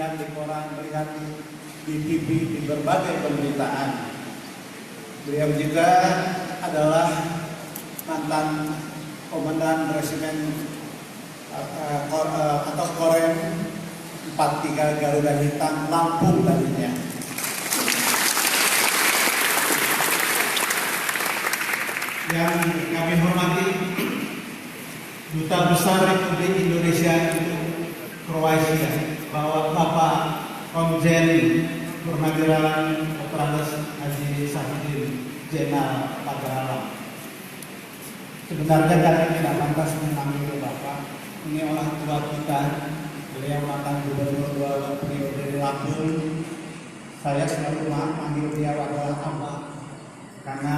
melihat di koran, melihat di TV, di berbagai pemberitaan. Beliau juga adalah mantan komandan resimen atau Korem 43 Garuda Hitam Lampung tadinya. Yang kami hormati Duta Besar Republik Indonesia untuk Kroasia, Bapak Komjen Purnawiran Dr. Haji Safidin Jenal Pagarala. Sebenarnya kami tidak pantas memanggil Bapak, ini orang tua kita, beliau mantan gubernur 2 periode di Lampung. Saya selalu memanggil beliau adalah Abah, karena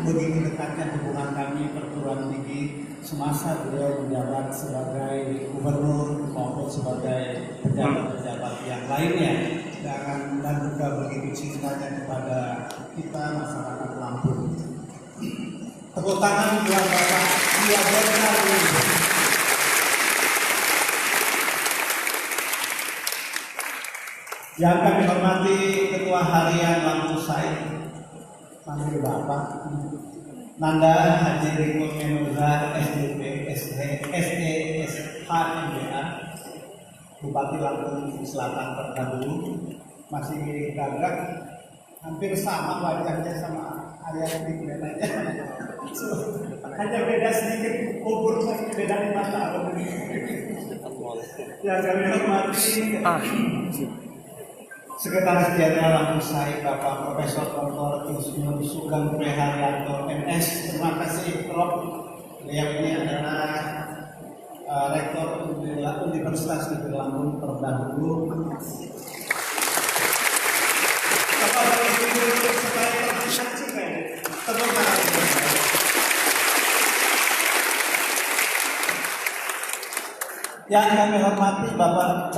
begitu dekatnya hubungan kami perguruan tinggi semasa beliau menjabat sebagai gubernur maupun sebagai pejabat-pejabat yang lainnya, dan juga begitu cintanya kepada kita masyarakat Lampung. Tepuk tangan buat Bapak Dia Jenderal. Yang kami hormati Ketua Harian Lampung Said, panggil Bapak Nanda Haji Riko Menuza SDP SESHMBA, Bupati Lampung Selatan terdahulu, masih gagak, hampir sama wajahnya sama ayah Dikmenanya. Hanya beda sedikit kubur, beda di mata. Yang kami hormati Sekretaris Jenderal Lampung Said Bapak Profesor Dr. Insinyur Sugeng P. Haryanto MS. Terima kasih Prof. Beliau ini adalah Rektor Universitas Negeri Lampung terdahulu. Yang kami hormati Bapak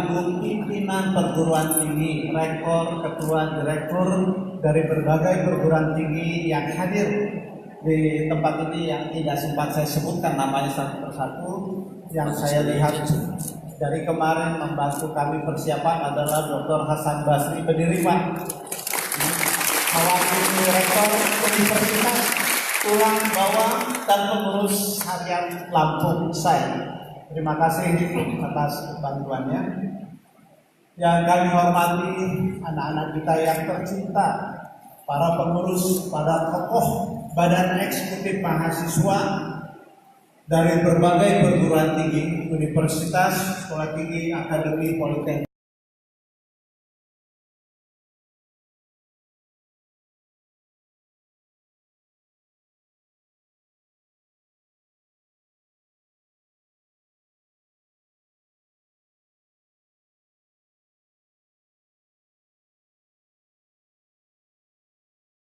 Ibu pimpinan perguruan tinggi, rektor, ketua, direktur dari berbagai perguruan tinggi yang hadir di tempat ini yang tidak sempat saya sebutkan namanya satu persatu. Yang saya lihat dari kemarin membantu kami persiapan adalah Dr. Hasan Basri Bediriman, wakil rektor Universitas Tulang Bawang dan pengurus harian Lampung Said. Terima kasih atas bantuannya. Yang kami hormati anak-anak kita yang tercinta, para pengurus, para tokoh badan eksekutif mahasiswa dari berbagai perguruan tinggi, universitas, sekolah tinggi, akademi, politeknik.